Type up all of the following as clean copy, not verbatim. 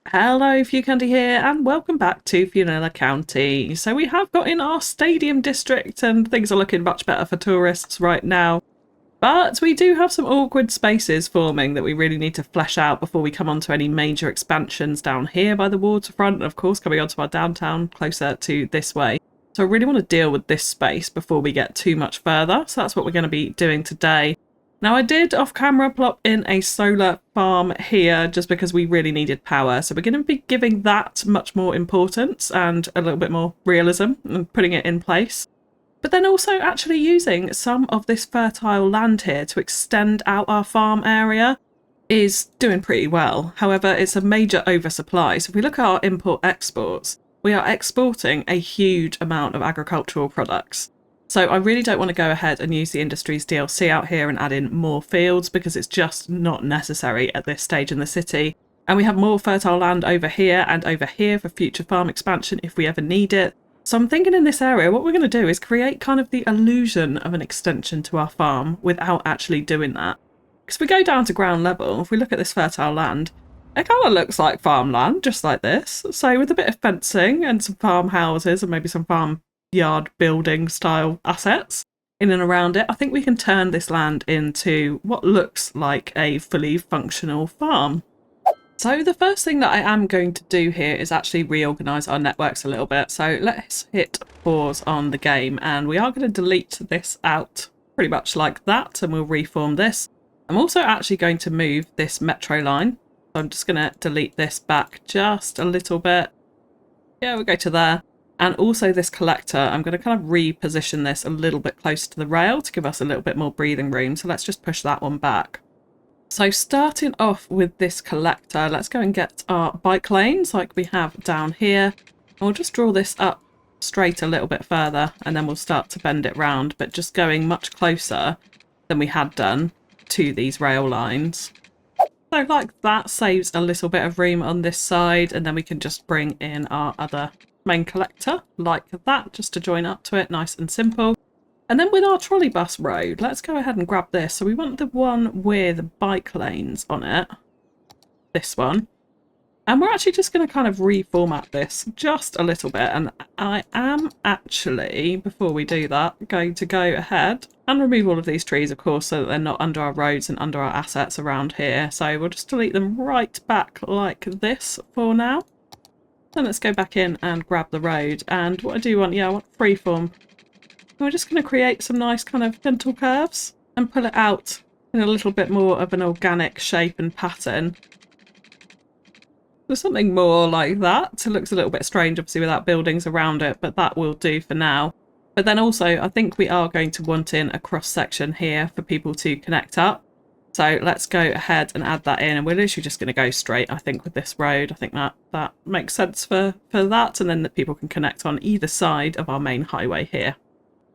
Hello, FewCandy here, and welcome back to Funella County. So we have got in our stadium district, and things are looking much better for tourists right now. But we do have some awkward spaces forming that we really need to flesh out before we come on to any major expansions down here by the waterfront, and of course coming onto our downtown closer to this way. So I really want to deal with this space before we get too much further, so that's what we're going to be doing today. Now I did off camera plop in a solar farm here just because we really needed power. So we're going to be giving that much more importance and a little bit more realism and putting it in place. But then also actually using some of this fertile land here to extend out our farm area is doing pretty well. However, it's a major oversupply. So if we look at our import exports, we are exporting a huge amount of agricultural products. So I really don't want to go ahead and use the industry's DLC out here and add in more fields because it's just not necessary at this stage in the city. And we have more fertile land over here and over here for future farm expansion if we ever need it. So I'm thinking in this area what we're going to do is create kind of the illusion of an extension to our farm without actually doing that. Because if we go down to ground level, if we look at this fertile land, it kind of looks like farmland, just like this. So with a bit of fencing and some farmhouses and maybe some farm yard building style assets in and around it, I think we can turn this land into what looks like a fully functional farm. So the first thing that I am going to do here is actually reorganize our networks a little bit. So let's hit pause on the game and we are going to delete this out pretty much like that and we'll reform this. I'm also actually going to move this metro line. So I'm just going to delete this back just a little bit. Yeah, we'll go to there. And also this collector, I'm going to kind of reposition this a little bit closer to the rail to give us a little bit more breathing room. So let's just push that one back. So starting off with this collector, let's go and get our bike lanes like we have down here. And we'll just draw this up straight a little bit further and then we'll start to bend it round, but just going much closer than we had done to these rail lines. So like that saves a little bit of room on this side, and then we can just bring in our other main collector like that just to join up to it, nice and simple. And then with our trolley bus road, let's go ahead and grab this. So we want the one with bike lanes on it, this one, and we're actually just going to kind of reformat this just a little bit. And I am actually, before we do that, going to go ahead and remove all of these trees, of course, so that they're not under our roads and under our assets around here. So we'll just delete them right back like this for now. Then let's go back in and grab the road. And what I do want, I want freeform. We're just going to create some nice kind of gentle curves and pull it out in a little bit more of an organic shape and pattern. So something more like that. It looks a little bit strange, obviously, without buildings around it, but that will do for now. But then also, I think we are going to want in a cross section here for people to connect up. So let's go ahead and add that in, and we're literally just going to go straight, I think, with this road. I think that makes sense for that, and then that people can connect on either side of our main highway here.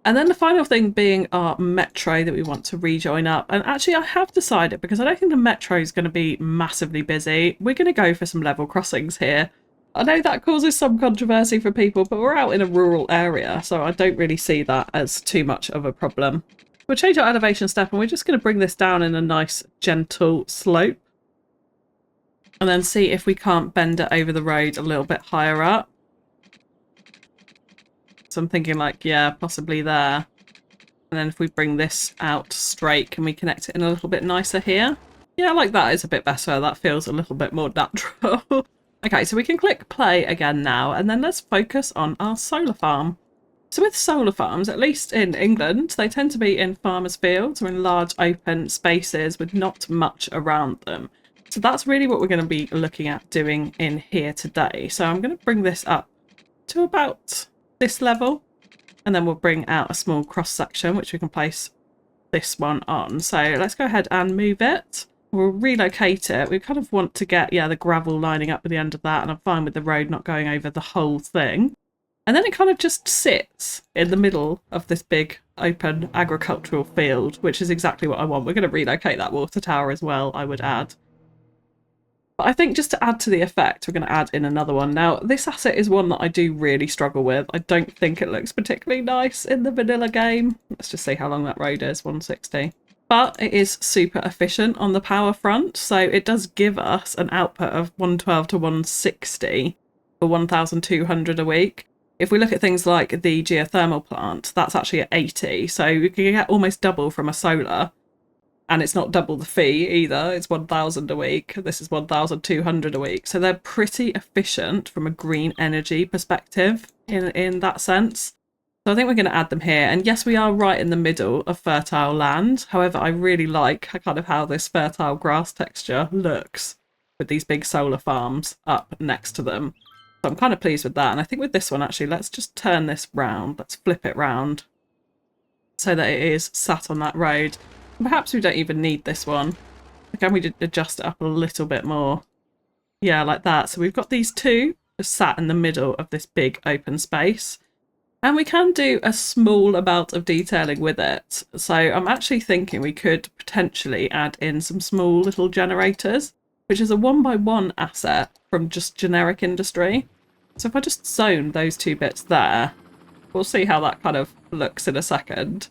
And then the final thing being our metro that we want to rejoin up. And actually I have decided, because I don't think the metro is going to be massively busy, we're going to go for some level crossings here. I know that causes some controversy for people, but we're out in a rural area, so I don't really see that as too much of a problem. We'll change our elevation step and we're just going to bring this down in a nice gentle slope. And then see if we can't bend it over the road a little bit higher up. So I'm thinking like, yeah, possibly there. And then if we bring this out straight, can we connect it in a little bit nicer here? Yeah, like that is a bit better. That feels a little bit more natural. Okay, so we can click play again now, and then let's focus on our solar farm. So with solar farms, at least in England, they tend to be in farmers' fields or in large open spaces with not much around them. So that's really what we're going to be looking at doing in here today. So I'm going to bring this up to about this level, and then we'll bring out a small cross section which we can place this one on. So let's go ahead and move it. We'll relocate it. We kind of want to get, the gravel lining up with the end of that, and I'm fine with the road not going over the whole thing. And then it kind of just sits in the middle of this big open agricultural field, which is exactly what I want. We're going to relocate that water tower as well, I would add. But I think just to add to the effect, we're going to add in another one. Now, this asset is one that I do really struggle with. I don't think it looks particularly nice in the vanilla game. Let's just see how long that road is, 160. but it is super efficient on the power front. So it does give us an output of 112 to 160 for 1,200 a week. If we look at things like the geothermal plant, that's actually at 80. So you can get almost double from a solar. And it's not double the fee either. It's 1,000 a week. This is 1,200 a week. So they're pretty efficient from a green energy perspective in that sense. So I think we're going to add them here. And yes, we are right in the middle of fertile land. However, I really like kind of how this fertile grass texture looks with these big solar farms up next to them. So I'm kind of pleased with that. And I think with this one, actually, let's just turn this round. Let's flip it round so that it is sat on that road. Perhaps we don't even need this one. Can we adjust it up a little bit more? Yeah, like that. So we've got these two just sat in the middle of this big open space. And we can do a small amount of detailing with it. So I'm actually thinking we could potentially add in some small little generators, which is a 1x1 asset from just generic industry. So if I just zone those two bits there, we'll see how that kind of looks in a second.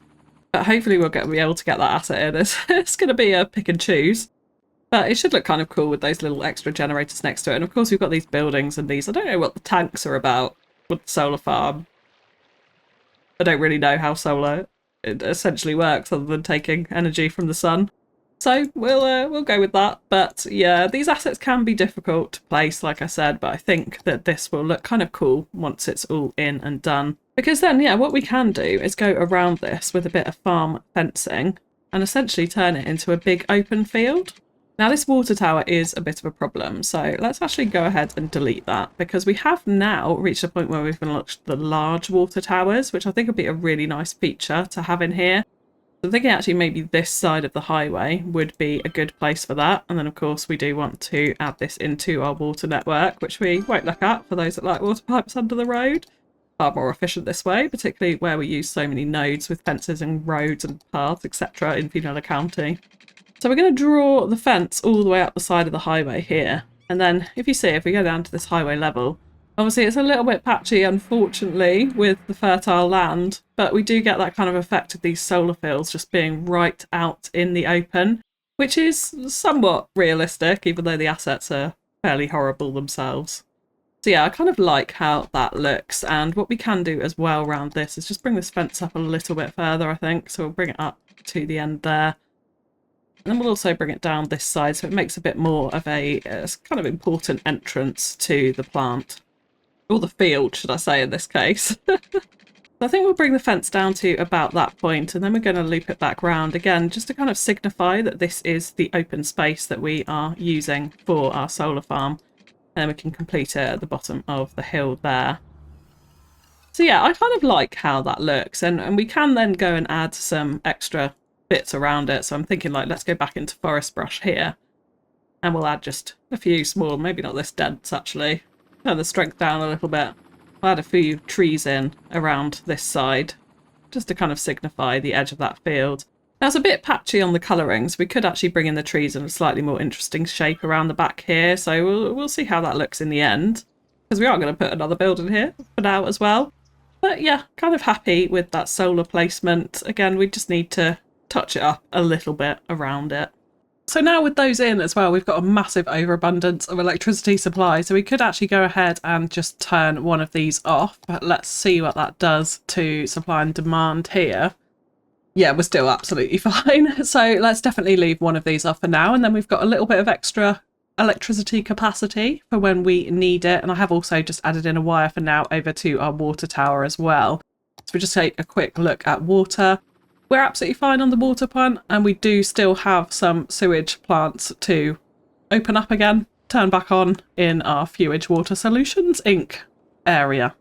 But hopefully we'll be able to get that asset in. It's going to be a pick and choose. But it should look kind of cool with those little extra generators next to it. And of course we've got these buildings and these. I don't know what the tanks are about with the solar farm. I don't really know how solar it essentially works other than taking energy from the sun. So we'll go with that. But yeah, these assets can be difficult to place, like I said, but I think that this will look kind of cool once it's all in and done. Because then, yeah, what we can do is go around this with a bit of farm fencing and essentially turn it into a big open field. Now this water tower is a bit of a problem, so let's actually go ahead and delete that because we have now reached a point where we've unlocked the large water towers, which I think would be a really nice feature to have in here. So I'm thinking actually maybe this side of the highway would be a good place for that. And then of course we do want to add this into our water network, which we won't look at for those that like water pipes under the road. Far more efficient this way, particularly where we use so many nodes with fences and roads and paths, etc. in Fewcandy County. So we're going to draw the fence all the way up the side of the highway here. And then if you see, if we go down to this highway level, obviously it's a little bit patchy, unfortunately, with the fertile land, but we do get that kind of effect of these solar fields just being right out in the open, which is somewhat realistic, even though the assets are fairly horrible themselves. So yeah, I kind of like how that looks. And what we can do as well around this is just bring this fence up a little bit further, I think. So we'll bring it up to the end there. And then we'll also bring it down this side so it makes a bit more of a kind of important entrance to the plant. Or the field, should I say, in this case. So I think we'll bring the fence down to about that point, and then we're going to loop it back round again, just to kind of signify that this is the open space that we are using for our solar farm. And then we can complete it at the bottom of the hill there. So yeah, I kind of like how that looks, and we can then go and add some extra bits around it. So I'm thinking, like, let's go back into forest brush here, and we'll add just a few small, maybe not this dense actually. Turn the strength down a little bit. I'll add a few trees in around this side, just to kind of signify the edge of that field. Now it's a bit patchy on the colouring, so we could actually bring in the trees in a slightly more interesting shape around the back here. So we'll see how that looks in the end, because we are going to put another building here for now as well. But yeah, kind of happy with that solar placement. Again, we just need to touch it up a little bit around it. So now with those in as well, we've got a massive overabundance of electricity supply. So we could actually go ahead and just turn one of these off. But let's see what that does to supply and demand here. Yeah, we're still absolutely fine. So let's definitely leave one of these off for now. And then we've got a little bit of extra electricity capacity for when we need it. And I have also just added in a wire for now over to our water tower as well. So we just take a quick look at water. We're absolutely fine on the water plant, and we do still have some sewage plants to open up again, turn back on in our Fewage Water Solutions Inc. area.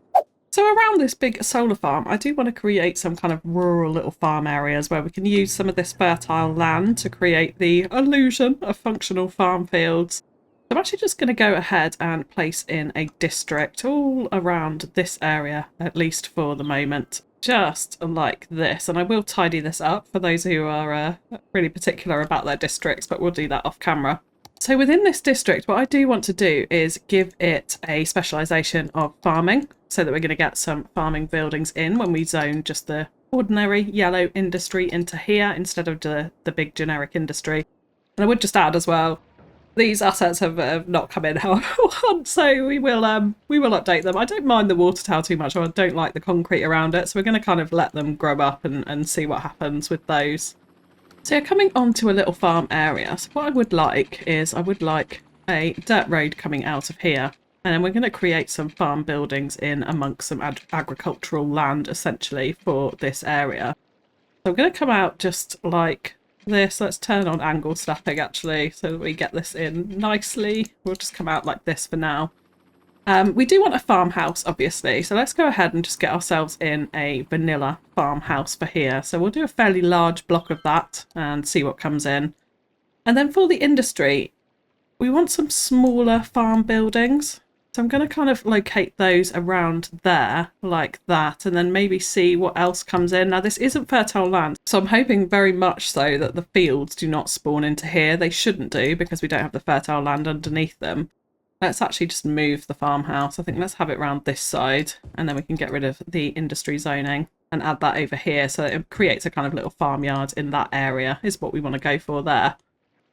So around this big solar farm, I do want to create some kind of rural little farm areas where we can use some of this fertile land to create the illusion of functional farm fields. I'm actually just going to go ahead and place in a district all around this area, at least for the moment. Just like this, and I will tidy this up for those who are really particular about their districts, but we'll do that off camera. So within this district, what I do want to do is give it a specialisation of farming, so that we're going to get some farming buildings in when we zone just the ordinary yellow industry into here instead of the big generic industry. And I would just add as well, these assets have not come in how I want, so we will update them. I don't mind the water tower too much, or I don't like the concrete around it, so we're going to kind of let them grow up and see what happens with those. So yeah, coming on to a little farm area. So what I would like is I would like a dirt road coming out of here, and then we're going to create some farm buildings in amongst some agricultural land essentially for this area. So I'm going to come out just like this. Let's turn on angle snapping actually so that we get this in nicely. We'll just come out like this for now. We do want a farmhouse obviously, so let's go ahead and just get ourselves in a vanilla farmhouse for here. So we'll do a fairly large block of that and see what comes in. And then for the industry, we want some smaller farm buildings. So I'm going to kind of locate those around there like that, and then maybe see what else comes in. Now this isn't fertile land, so I'm hoping very much so that the fields do not spawn into here. They shouldn't do because we don't have the fertile land underneath them. Let's actually just move the farmhouse. I think let's have it around this side, and then we can get rid of the industry zoning and add that over here so it creates a kind of little farmyard in that area is what we want to go for there.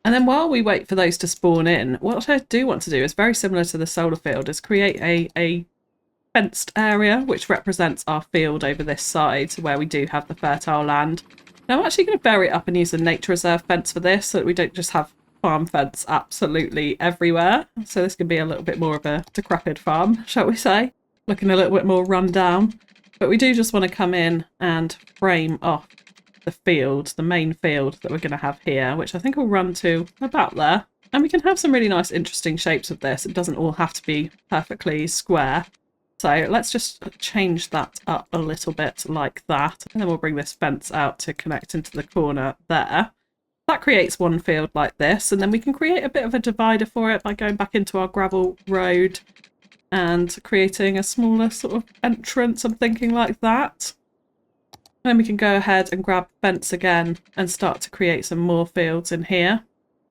And then while we wait for those to spawn in, what I do want to do is very similar to the solar field, is create a fenced area which represents our field over this side where we do have the fertile land. Now I'm actually going to bury it up and use the nature reserve fence for this so that we don't just have farm fence absolutely everywhere. So this can be a little bit more of a decrepit farm, shall we say, looking a little bit more run down. But we do just want to come in and frame off the field, the main field that we're going to have here, which I think will run to about there. And we can have some really nice interesting shapes with this. It doesn't all have to be perfectly square. So let's just change that up a little bit like that. And then we'll bring this fence out to connect into the corner there. That creates one field like this, and then we can create a bit of a divider for it by going back into our gravel road and creating a smaller sort of entrance, I'm thinking like that. And then we can go ahead and grab fence again and start to create some more fields in here.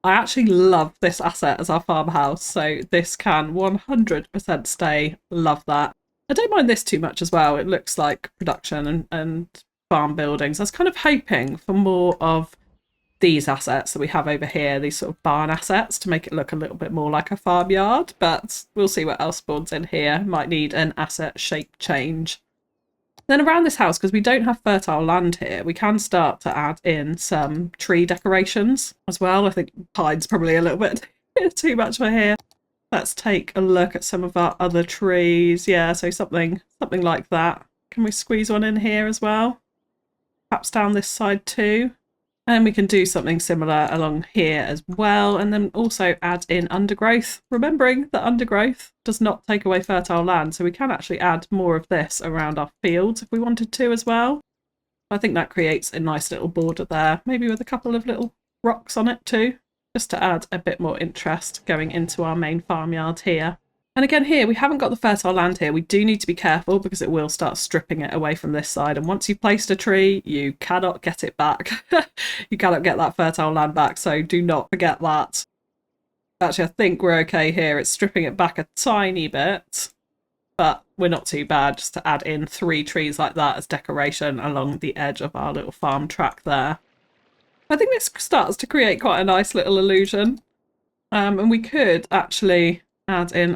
I actually love this asset as our farmhouse, so this can 100% stay. Love that. I don't mind this too much as well. It looks like production and farm buildings. I was kind of hoping for more of these assets that we have over here, these sort of barn assets, to make it look a little bit more like a farmyard, but we'll see what else spawns in here. Might need an asset shape change. Then around this house, because we don't have fertile land here, we can start to add in some tree decorations as well. I think pine's probably a little bit too much for here. Let's take a look at some of our other trees. Yeah, so something like that. Can we squeeze one in here as well? Perhaps down this side too. And we can do something similar along here as well, and then also add in undergrowth, remembering that undergrowth does not take away fertile land, so we can actually add more of this around our fields if we wanted to as well. I think that creates a nice little border there, maybe with a couple of little rocks on it too, just to add a bit more interest going into our main farmyard here. And again here, we haven't got the fertile land here. We do need to be careful because it will start stripping it away from this side. And once you've placed a tree, you cannot get it back. You cannot get that fertile land back, so do not forget that. Actually, I think we're okay here. It's stripping it back a tiny bit, but we're not too bad just to add in 3 trees like that as decoration along the edge of our little farm track there. I think this starts to create quite a nice little illusion. And we could actually add in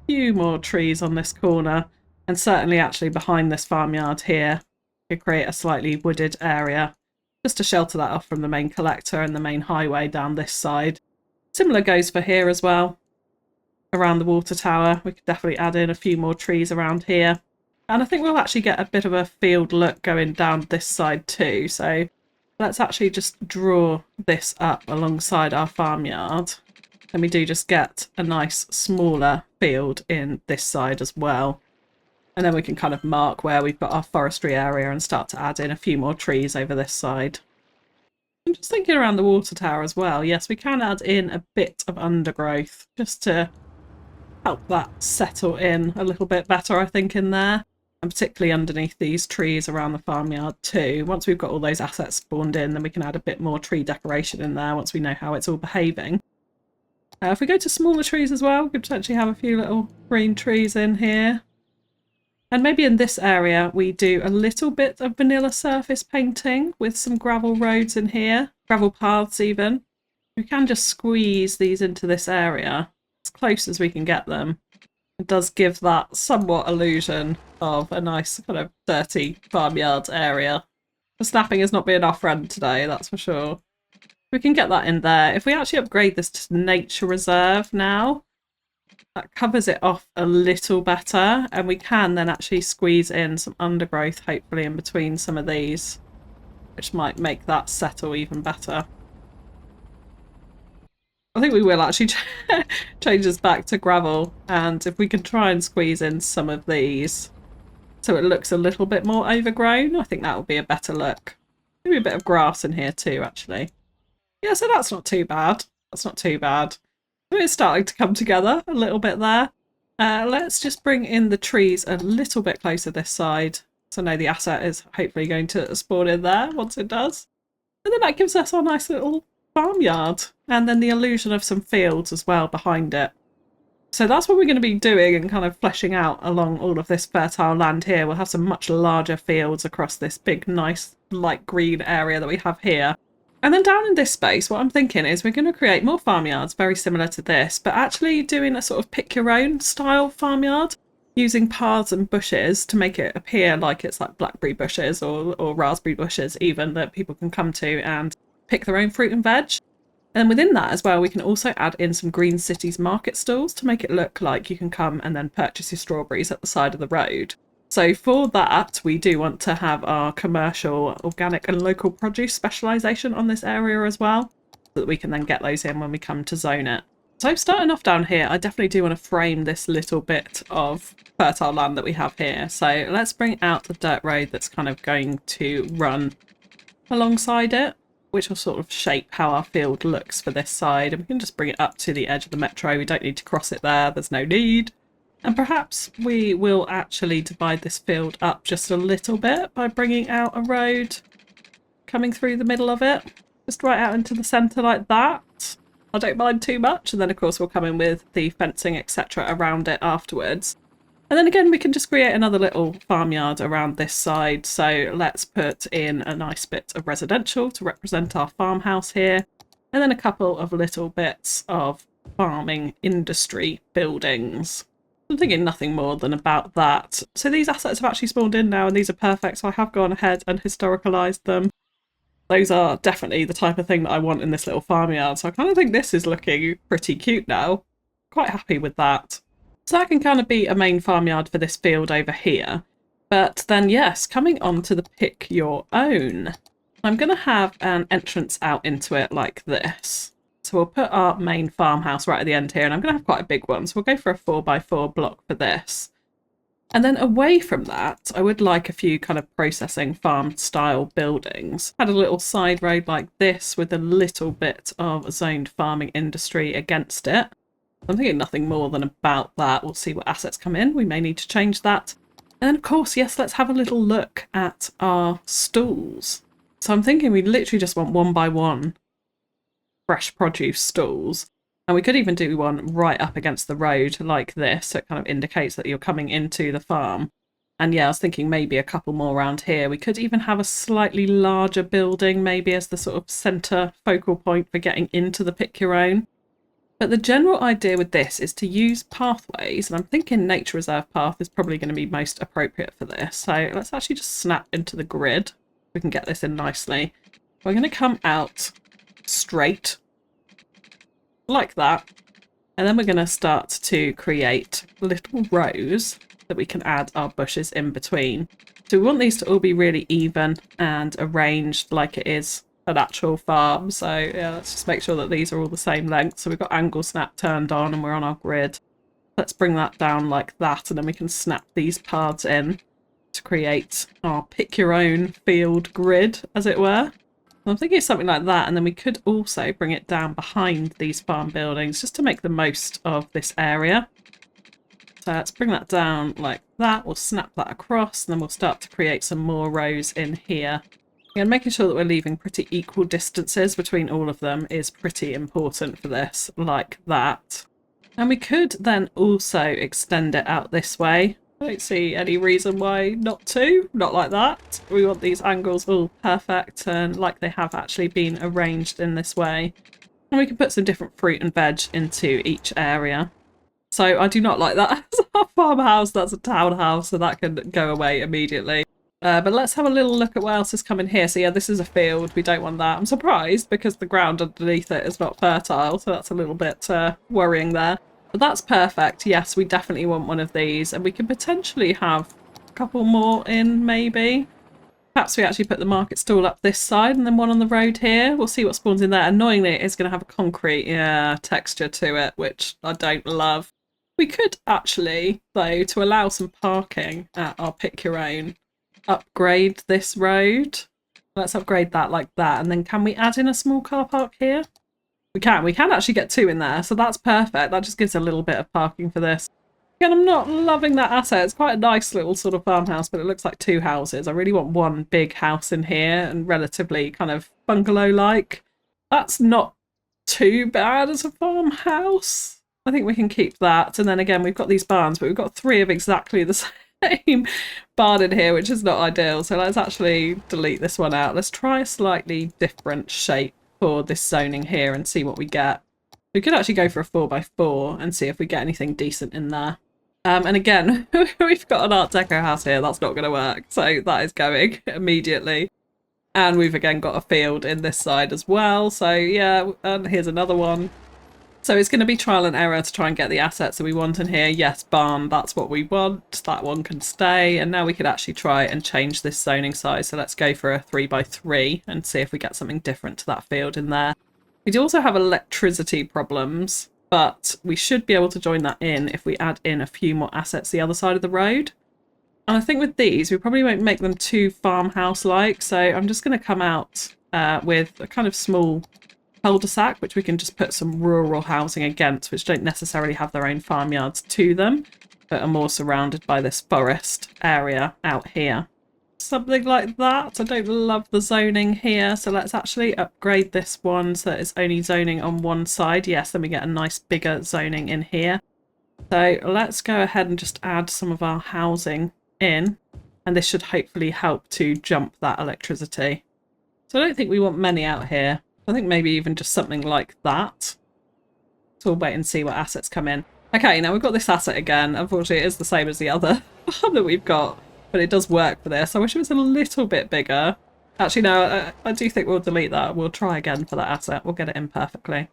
few more trees on this corner, and certainly actually behind this farmyard here we could create a slightly wooded area just to shelter that off from the main collector and the main highway down this side. Similar goes for here as well. Around the water tower we could definitely add in a few more trees around here, and I think we'll actually get a bit of a field look going down this side too. So let's actually just draw this up alongside our farmyard. And we do just get a nice smaller field in this side as well. And then we can kind of mark where we've got our forestry area and start to add in a few more trees over this side. I'm just thinking around the water tower as well. Yes, we can add in a bit of undergrowth just to help that settle in a little bit better, I think, in there. And particularly underneath these trees around the farmyard too. Once we've got all those assets spawned in, then we can add a bit more tree decoration in there once we know how it's all behaving. If we go to smaller trees as well, we could potentially have a few little green trees in here. And maybe in this area we do a little bit of vanilla surface painting with some gravel roads in here, gravel paths even. We can just squeeze these into this area as close as we can get them. It does give that somewhat illusion of a nice kind of dirty farmyard area. The snapping has not been our friend today, that's for sure. We can get that in there. If we actually upgrade this to nature reserve now, that covers it off a little better, and we can then actually squeeze in some undergrowth hopefully in between some of these, which might make that settle even better. I think we will actually change this back to gravel, and if we can try and squeeze in some of these so it looks a little bit more overgrown, I think that would be a better look. Maybe a bit of grass in here too, actually. Yeah, so that's not too bad. That's not too bad. It's starting to come together a little bit there. Let's just bring in the trees a little bit closer this side. So I know the asset is hopefully going to spawn in there once it does. And then that gives us our nice little farmyard, and then the illusion of some fields as well behind it. So that's what we're going to be doing and kind of fleshing out along all of this fertile land here. We'll have some much larger fields across this big nice light green area that we have here. And then down in this space, what I'm thinking is we're going to create more farmyards very similar to this, but actually doing a sort of pick your own style farmyard, using paths and bushes to make it appear like it's like blackberry bushes or raspberry bushes even, that people can come to and pick their own fruit and veg. And within that as well, we can also add in some Green Cities market stalls to make it look like you can come and then purchase your strawberries at the side of the road. So for that, we do want to have our commercial, organic and local produce specialisation on this area as well, so that we can then get those in when we come to zone it. So starting off down here, I definitely do want to frame this little bit of fertile land that we have here. So let's bring out the dirt road that's kind of going to run alongside it, which will sort of shape how our field looks for this side. And we can just bring it up to the edge of the metro. We don't need to cross it there. There's no need. And perhaps we will actually divide this field up just a little bit by bringing out a road coming through the middle of it. Just right out into the centre like that. I don't mind too much. And then, of course, we'll come in with the fencing, etc. around it afterwards. And then again, we can just create another little farmyard around this side. So let's put in a nice bit of residential to represent our farmhouse here. And then a couple of little bits of farming industry buildings. I'm thinking nothing more than about that. So these assets have actually spawned in now, and these are perfect. So I have gone ahead and historicalized them. Those are definitely the type of thing that I want in this little farmyard. So I kind of think this is looking pretty cute now. Quite happy with that. So that can kind of be a main farmyard for this field over here. But then, yes, coming on to the pick your own. I'm going to have an entrance out into it like this. So we'll put our main farmhouse right at the end here, and I'm going to have quite a big one. So we'll go for a 4x4 block for this. And then away from that, I would like a few kind of processing farm style buildings. Had a little side road like this with a little bit of zoned farming industry against it. I'm thinking nothing more than about that. We'll see what assets come in. We may need to change that. And then, of course, yes, let's have a little look at our stalls. So I'm thinking we literally just want 1x1 fresh produce stalls. And we could even do one right up against the road like this. So it kind of indicates that you're coming into the farm. And yeah, I was thinking maybe a couple more around here. We could even have a slightly larger building, maybe as the sort of centre focal point for getting into the pick your own. But the general idea with this is to use pathways, and I'm thinking nature reserve path is probably going to be most appropriate for this. So let's actually just snap into the grid. We can get this in nicely. We're going to come out straight like that, and then we're going to start to create little rows that we can add our bushes in between. So we want these to all be really even and arranged like it is an actual farm. So yeah, let's just make sure that these are all the same length. So we've got angle snap turned on and we're on our grid. Let's bring that down like that, and then we can snap these paths in to create our pick your own field grid, as it were. I'm thinking something like that, and then we could also bring it down behind these farm buildings just to make the most of this area. So let's bring that down like that. We'll snap that across, and then we'll start to create some more rows in here. And making sure that we're leaving pretty equal distances between all of them is pretty important for this, like that. And we could then also extend it out this way I don't see any reason why not to. Not like that. We want these angles all perfect and like they have actually been arranged in this way. And we can put some different fruit and veg into each area. So I do not like that as a farmhouse. That's a townhouse, so that can go away immediately. But let's have a little look at what else is coming here. So yeah, this is a field. We don't want that. I'm surprised because the ground underneath it is not fertile, so that's a little bit worrying there. But that's perfect. Yes, we definitely want one of these, and we can potentially have a couple more in, maybe. Perhaps we actually put the market stall up this side and then one on the road here. We'll see what spawns in there. Annoyingly, it is going to have a concrete texture to it, which I don't love. We could actually, though, to allow some parking at our pick your own, upgrade this road. Let's upgrade that like that. And then can we add in a small car park here? We can actually get 2 in there. So that's perfect. That just gives a little bit of parking for this. Again, I'm not loving that asset. It's quite a nice little sort of farmhouse, but it looks like 2 houses. I really want one big house in here and relatively kind of bungalow-like. That's not too bad as a farmhouse. I think we can keep that. And then again, we've got these barns, but we've got 3 of exactly the same barn in here, which is not ideal. So let's actually delete this one out. Let's try a slightly different shape for this zoning here and see what we get. We could actually go for a 4x4 and see if we get anything decent in there. And again, we've got an Art Deco house here. That's not going to work. So that is going immediately. And we've again got a field in this side as well. So yeah, and here's another one. So it's going to be trial and error to try and get the assets that we want in here. Yes, barn, that's what we want. That one can stay. And now we could actually try and change this zoning size. So let's go for a 3x3 and see if we get something different to that field in there. We do also have electricity problems, but we should be able to join that in if we add in a few more assets the other side of the road. And I think with these, we probably won't make them too farmhouse-like. So I'm just going to come out with a kind of small cul-de-sac, which we can just put some rural housing against, which don't necessarily have their own farmyards to them, but are more surrounded by this forest area out here. Something like that. I don't love the zoning here, so let's actually upgrade this one so that it's only zoning on one side. Yes, then we get a nice bigger zoning in here. So let's go ahead and just add some of our housing in, and this should hopefully help to jump that electricity. So I don't think we want many out here. I think maybe even just something like that. So we'll wait and see what assets come in. Okay, now we've got this asset again. Unfortunately, it is the same as the other one that we've got, but it does work for this. I wish it was a little bit bigger. Actually, no, I do think we'll delete that. We'll try again for that asset. We'll get it in perfectly.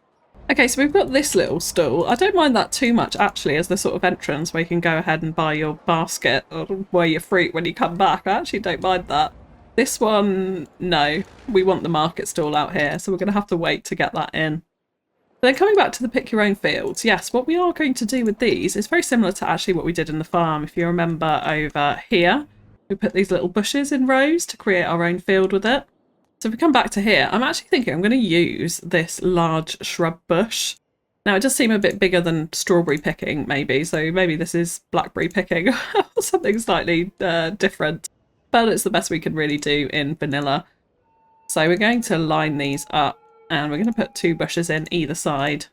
Okay, so we've got this little stall. I don't mind that too much, actually, as the sort of entrance where you can go ahead and buy your basket or weigh your fruit when you come back. I actually don't mind that. This one, no. We want the market stall out here, so we're going to have to wait to get that in. Then coming back to the pick your own fields, yes, what we are going to do with these is very similar to actually what we did in the farm. If you remember over here, we put these little bushes in rows to create our own field with it. So if we come back to here, I'm actually thinking I'm going to use this large shrub bush. Now it does seem a bit bigger than strawberry picking maybe, so maybe this is blackberry picking or something slightly different. But it's the best we can really do in vanilla. So we're going to line these up and we're going to put 2 bushes in either side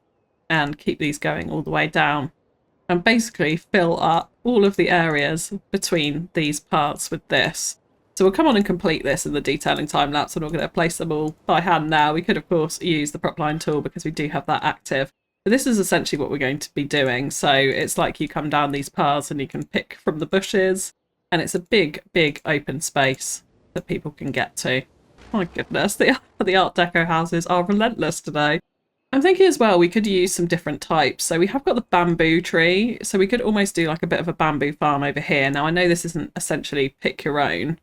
and keep these going all the way down. And basically fill up all of the areas between these parts with this. So we'll come on and complete this in the detailing time lapse, and we're going to place them all by hand now. We could of course use the prop line tool because we do have that active. But this is essentially what we're going to be doing. So it's like you come down these paths and you can pick from the bushes, and it's a big, big open space that people can get to. My goodness, the Art Deco houses are relentless today. I'm thinking as well we could use some different types. So we have got the bamboo tree, so we could almost do like a bit of a bamboo farm over here. Now I know this isn't essentially pick your own,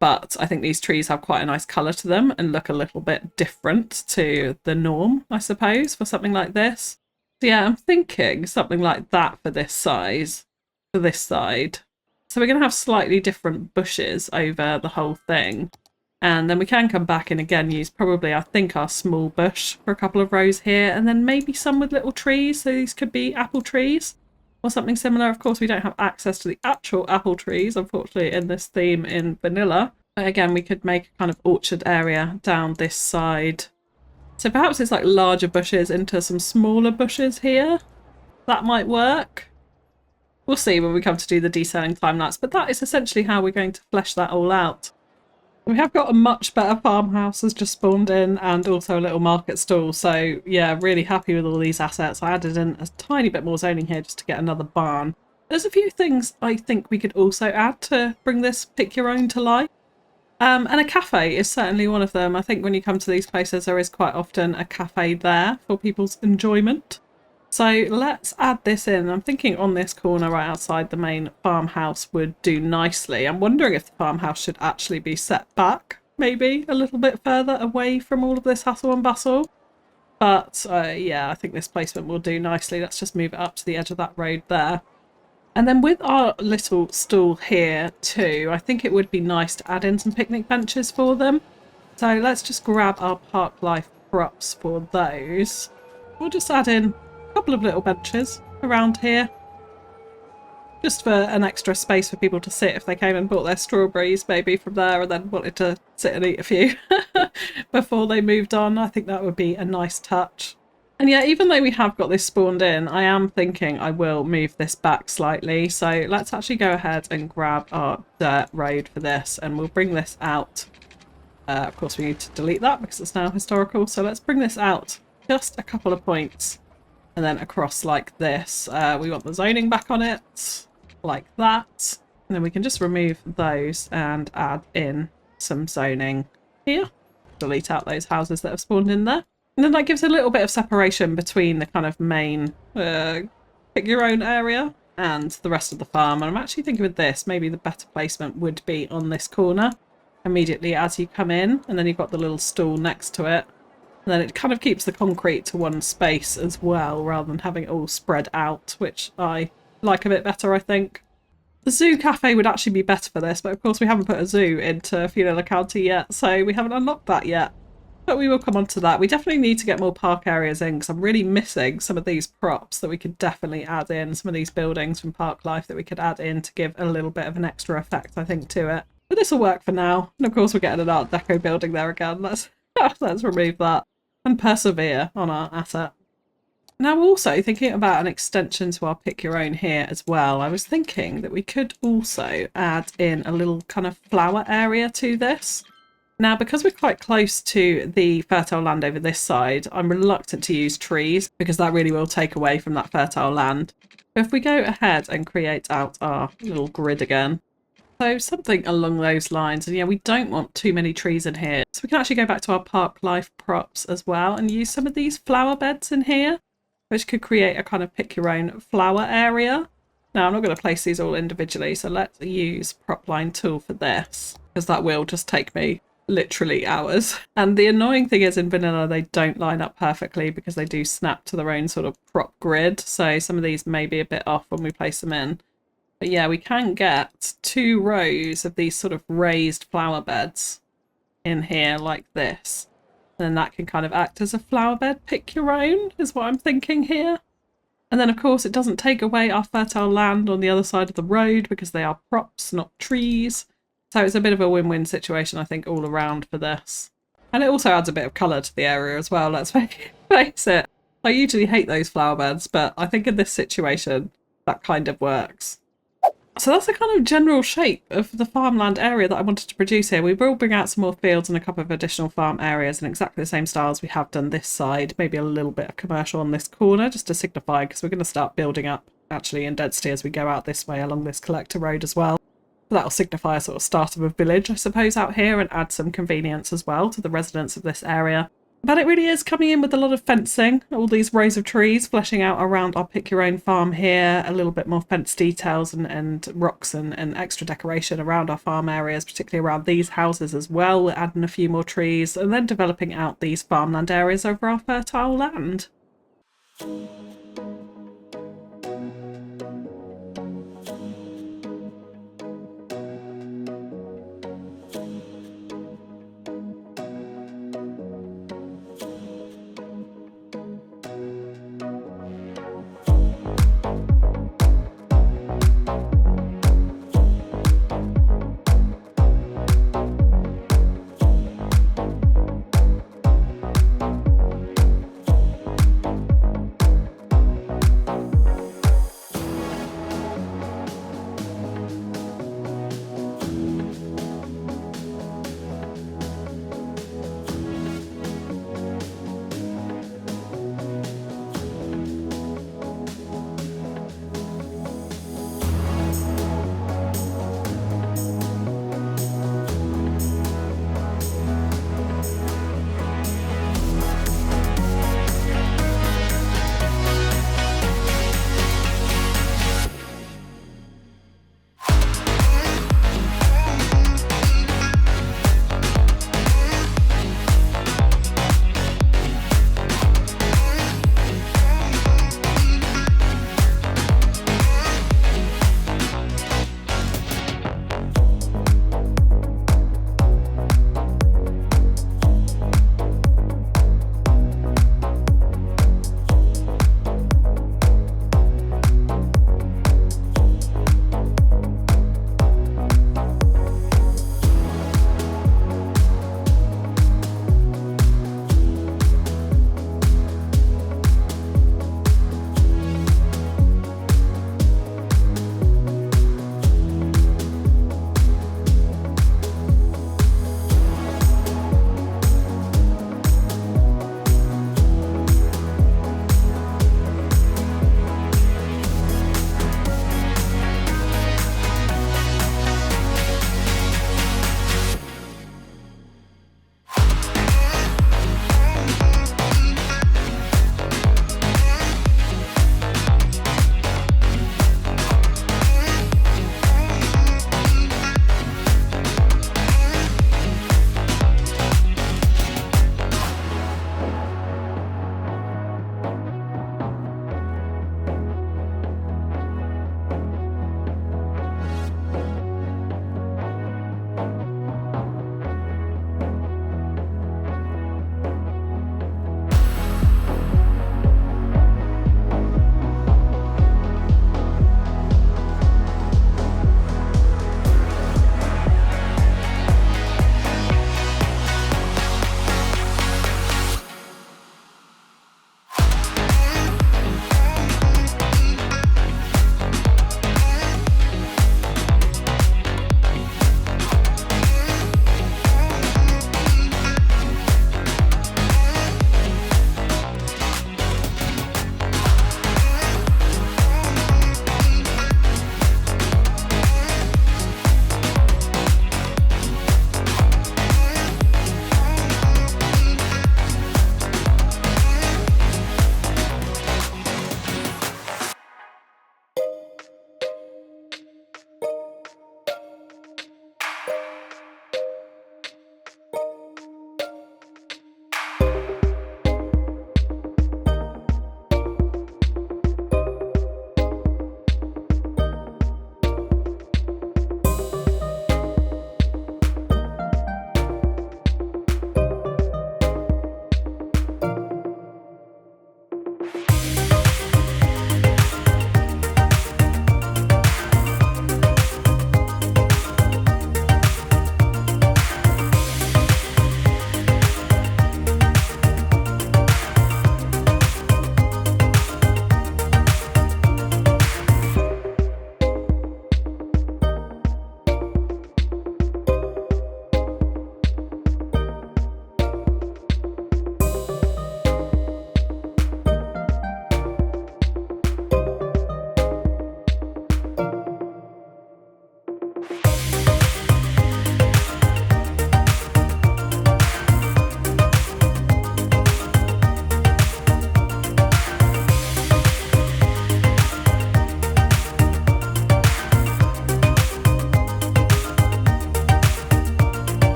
but I think these trees have quite a nice colour to them and look a little bit different to the norm, I suppose, for something like this. So yeah, I'm thinking something like that for this size, for this side. So we're going to have slightly different bushes over the whole thing. And then we can come back and again use probably, I think, our small bush for a couple of rows here. And then maybe some with little trees. So these could be apple trees or something similar. Of course, we don't have access to the actual apple trees, unfortunately, in this theme in vanilla. But again, we could make a kind of orchard area down this side. So perhaps it's like larger bushes into some smaller bushes here. That might work. we'll see when we come to do the detailing time lapse, but that is essentially how we're going to flesh that all out. We have got a much better farmhouse has just spawned in, and also a little market stall. So yeah, really happy with all these assets. I added in a tiny bit more zoning here just to get another barn. There's a few things I think we could also add to bring this pick your own to life. And a cafe is certainly one of them. I think when you come to these places, there is quite often a cafe there for people's enjoyment. So let's add this in. I'm thinking on this corner right outside the main farmhouse would do nicely. I'm wondering if the farmhouse should actually be set back, maybe a little bit further away from all of this hustle and bustle. But yeah, I think this placement will do nicely. Let's just move it up to the edge of that road there. And then with our little stall here too, I think it would be nice to add in some picnic benches for them. So let's just grab our park life props for those. We'll just add in couple of little benches around here just for an extra space for people to sit if they came and bought their strawberries maybe from there and then wanted to sit and eat a few before they moved on. I think that would be a nice touch. And yeah, even though we have got this spawned in, I am thinking I will move this back slightly. So let's actually go ahead and grab our dirt road for this, and we'll bring this out. Of course we need to delete that because it's now historical, so let's bring this out just a couple of points. And then across like this. We want the zoning back on it, like that. And then we can just remove those and add in some zoning here. Delete out those houses that have spawned in there. And then that gives a little bit of separation between the kind of main pick your own area and the rest of the farm. And I'm actually thinking with this, maybe the better placement would be on this corner immediately as you come in. And then you've got the little stall next to it. And then it kind of keeps the concrete to one space as well, rather than having it all spread out, which I like a bit better, I think. The zoo cafe would actually be better for this, but of course we haven't put a zoo into Fiorella County yet, so we haven't unlocked that yet. But we will come on to that. We definitely need to get more park areas in, because I'm really missing some of these props that we could definitely add in, some of these buildings from Park Life that we could add in to give a little bit of an extra effect, I think, to it. But this will work for now. And of course we're getting an Art Deco building there again. Let's remove that and persevere on our asset. Now also thinking about an extension to our pick your own here as well, I was thinking that we could also add in a little kind of flower area to this. Now because we're quite close to the fertile land over this side, I'm reluctant to use trees because that really will take away from that fertile land. But if we go ahead and create out our little grid again, so something along those lines. And yeah, we don't want too many trees in here. So we can actually go back to our park life props as well and use some of these flower beds in here, which could create a kind of pick your own flower area. Now I'm not going to place these all individually, so let's use prop line tool for this, because that will just take me literally hours. And the annoying thing is in vanilla, they don't line up perfectly because they do snap to their own sort of prop grid. So some of these may be a bit off when we place them in. But yeah, we can get 2 rows of these sort of raised flower beds in here like this. And then that can kind of act as a flower bed. Pick your own is what I'm thinking here. And then of course it doesn't take away our fertile land on the other side of the road because they are props, not trees. So it's a bit of a win-win situation, I think, all around for this. And it also adds a bit of colour to the area as well, let's face it. I usually hate those flower beds, but I think in this situation that kind of works. So that's the kind of general shape of the farmland area that I wanted to produce here. We will bring out some more fields and a couple of additional farm areas in exactly the same style as we have done this side. Maybe a little bit of commercial on this corner just to signify, because we're going to start building up actually in density as we go out this way along this collector road as well. So that'll signify a sort of start of a village, I suppose, out here, and add some convenience as well to the residents of this area. But it really is coming in with a lot of fencing, all these rows of trees fleshing out around our pick your own farm here, a little bit more fence details and rocks and extra decoration around our farm areas, particularly around these houses as well. We're adding a few more trees and then developing out these farmland areas over our fertile land.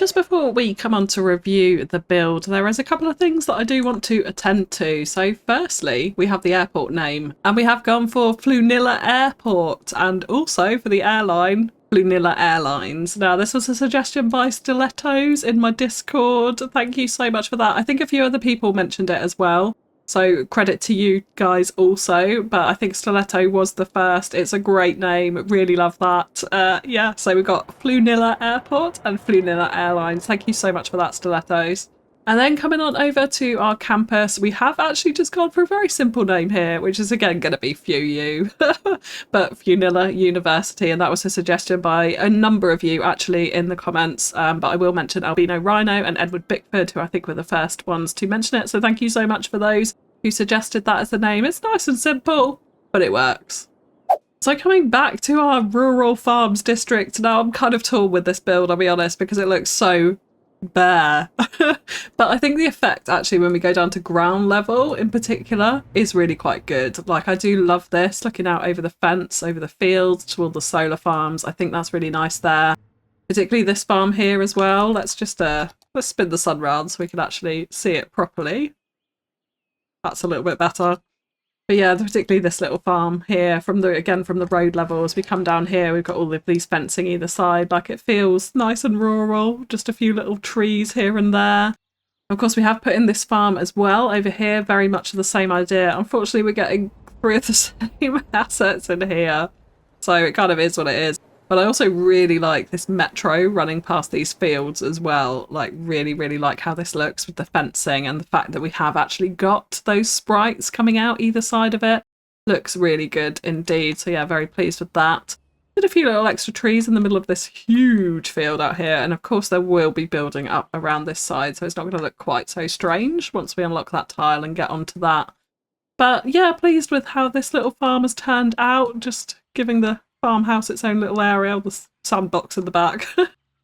just before we come on to review the build, there is a couple of things that I do want to attend to. So firstly, we have the airport name, and we have gone for Floonilla Airport, and also for the airline, Floonilla Airlines. Now, this was a suggestion by Stilettos in my Discord. Thank you so much for that. I think a few other people mentioned it as well. So credit to you guys also, but I think Stiletto was the first. It's a great name. Really love that. Yeah, so we've got Floonilla Airport and Floonilla Airlines. Thank you so much for that, Stilettos. And then coming on over to our campus, we have actually just gone for a very simple name here, which is again going to be FewU, but Floonilla University, and that was a suggestion by a number of you actually in the comments, but I will mention Albino Rhino and Edward Bickford, who I think were the first ones to mention it, so thank you so much for those who suggested that as the name. It's nice and simple, but it works. So coming back to our rural farms district, now I'm kind of torn with this build, I'll be honest, because it looks so bare. But I think the effect actually when we go down to ground level in particular is really quite good. Like, I do love this, looking out over the fence, over the fields to all the solar farms. I think that's really nice there, particularly this farm here as well. Let's just let's spin the sun round so we can actually see it properly. That's a little bit better. But yeah, particularly this little farm here, from the road level, as we come down here, we've got all of these fencing either side. Like, it feels nice and rural, just a few little trees here and there. Of course, we have put in this farm as well over here, very much the same idea. Unfortunately, we're getting 3 of the same assets in here, so it kind of is what it is. But I also really like this metro running past these fields as well. Like, really, really like how this looks with the fencing and the fact that we have actually got those sprites coming out either side of it. Looks really good indeed. So yeah, very pleased with that. Did a few little extra trees in the middle of this huge field out here. And of course there will be building up around this side, so it's not going to look quite so strange once we unlock that tile and get onto that. But yeah, pleased with how this little farm has turned out. Just giving the farmhouse its own little area, the sandbox in the back,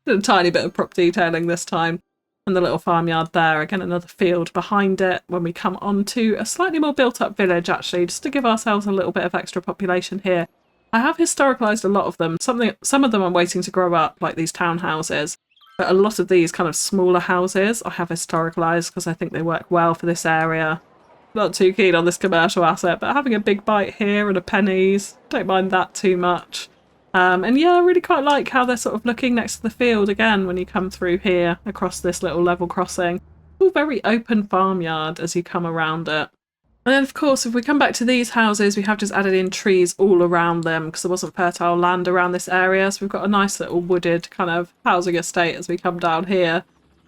a tiny bit of prop detailing this time, and the little farmyard there, again another field behind it when we come on to a slightly more built up village actually, just to give ourselves a little bit of extra population here. I have historicalised a lot of them. Some of them I'm waiting to grow up, like these townhouses, but a lot of these kind of smaller houses I have historicalised because I think they work well for this area. Not too keen on this commercial asset, but having a big bite here and a pennies, don't mind that too much. And yeah, I really quite like how they're sort of looking next to the field again when you come through here across this little level crossing. All very open farmyard as you come around it. And then of course, if we come back to these houses, we have just added in trees all around them because there wasn't fertile land around this area. So we've got a nice little wooded kind of housing estate as we come down here.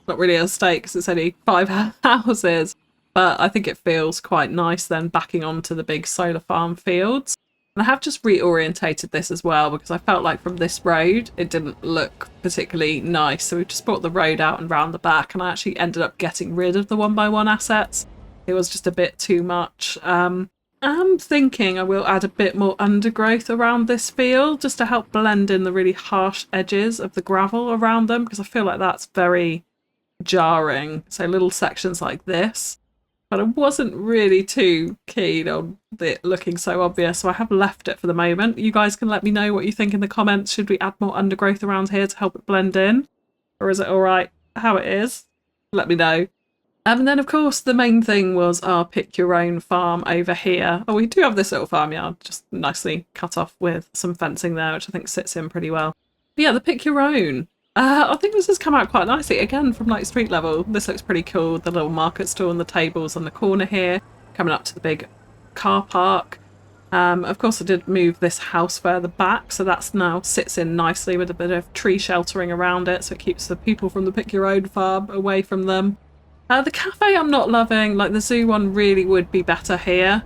Not really an estate because it's only 5 houses. But I think it feels quite nice then backing onto the big solar farm fields. And I have just reorientated this as well because I felt like from this road it didn't look particularly nice. So we just brought the road out and round the back, and I actually ended up getting rid of the 1x1 assets. It was just a bit too much. I'm thinking I will add a bit more undergrowth around this field just to help blend in the really harsh edges of the gravel around them, because I feel like that's very jarring. So little sections like this. But I wasn't really too keen on it looking so obvious, so I have left it for the moment. You guys can let me know what you think in the comments. Should we add more undergrowth around here to help it blend in? Or is it alright how it is? Let me know. And then, of course, the main thing was our pick your own farm over here. Oh, we do have this little farmyard, just nicely cut off with some fencing there, which I think sits in pretty well. But yeah, the pick your own. I think this has come out quite nicely, again, from like street level. This looks pretty cool. The little market stall and the tables on the corner here, coming up to the big car park. Of course, I did move this house further back, so that's now sits in nicely with a bit of tree sheltering around it, so it keeps the people from the pick your own farm away from them. The cafe I'm not loving. Like, the zoo one really would be better here,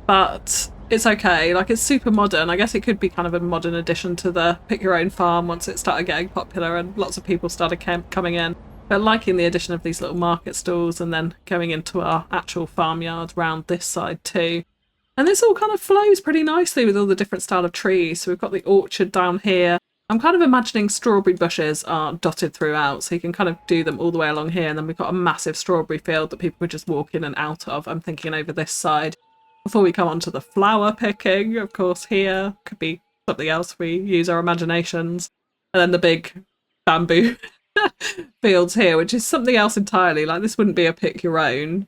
but it's okay. Like, it's super modern. I guess it could be kind of a modern addition to the pick your own farm once it started getting popular and lots of people started coming in. But liking the addition of these little market stalls and then going into our actual farmyard round this side too. And this all kind of flows pretty nicely with all the different style of trees. So we've got the orchard down here. I'm kind of imagining strawberry bushes are dotted throughout, so you can kind of do them all the way along here. And then we've got a massive strawberry field that people could just walk in and out of. I'm thinking over this side. Before we come on to the flower picking, of course, here could be something else. We use our imaginations. And then the big bamboo fields here, which is something else entirely. Like, this wouldn't be a pick your own.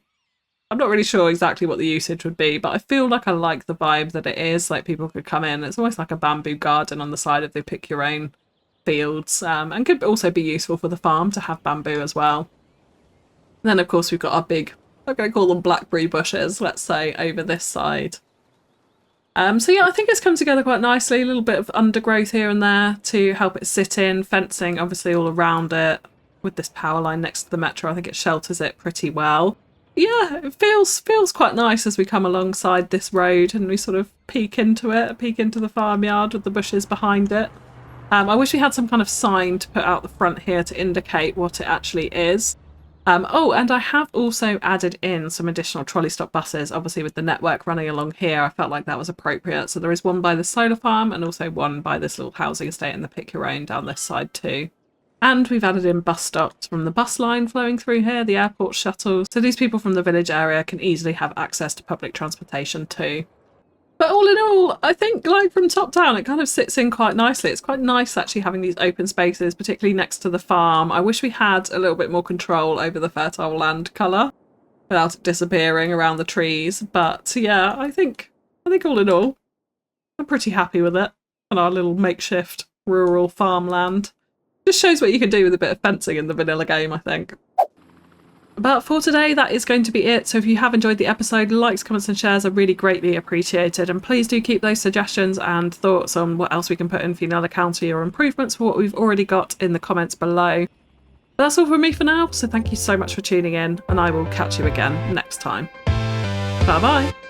I'm not really sure exactly what the usage would be, but I feel like I like the vibe that it is. Like, people could come in. It's almost like a bamboo garden on the side of the pick your own fields, and could also be useful for the farm to have bamboo as well. And then, of course, we've got our big, I'm going to call them blackberry bushes, let's say, over this side. So yeah, I think it's come together quite nicely. A little bit of undergrowth here and there to help it sit in. Fencing, obviously, all around it. With this power line next to the metro, I think it shelters it pretty well. Yeah, it feels quite nice as we come alongside this road and we sort of peek into it, peek into the farmyard with the bushes behind it. I wish we had some kind of sign to put out the front here to indicate what it actually is. Oh, and I have also added in some additional trolley stop buses. Obviously, with the network running along here, I felt like that was appropriate. So there is one by the solar farm and also one by this little housing estate and the pick your own down this side too. And we've added in bus stops from the bus line flowing through here, the airport shuttles. So these people from the village area can easily have access to public transportation too. But all in all, I think, like, from top down, it kind of sits in quite nicely. It's quite nice actually having these open spaces, particularly next to the farm. I wish we had a little bit more control over the fertile land colour without it disappearing around the trees. But yeah, I think all in all, I'm pretty happy with it. And our little makeshift rural farmland. Just shows what you can do with a bit of fencing in the vanilla game, I think. But for today, that is going to be it. So if you have enjoyed the episode, likes, comments and shares are really greatly appreciated. And please do keep those suggestions and thoughts on what else we can put in for another county or improvements for what we've already got in the comments below. But that's all from me for now. So thank you so much for tuning in and I will catch you again next time. Bye bye.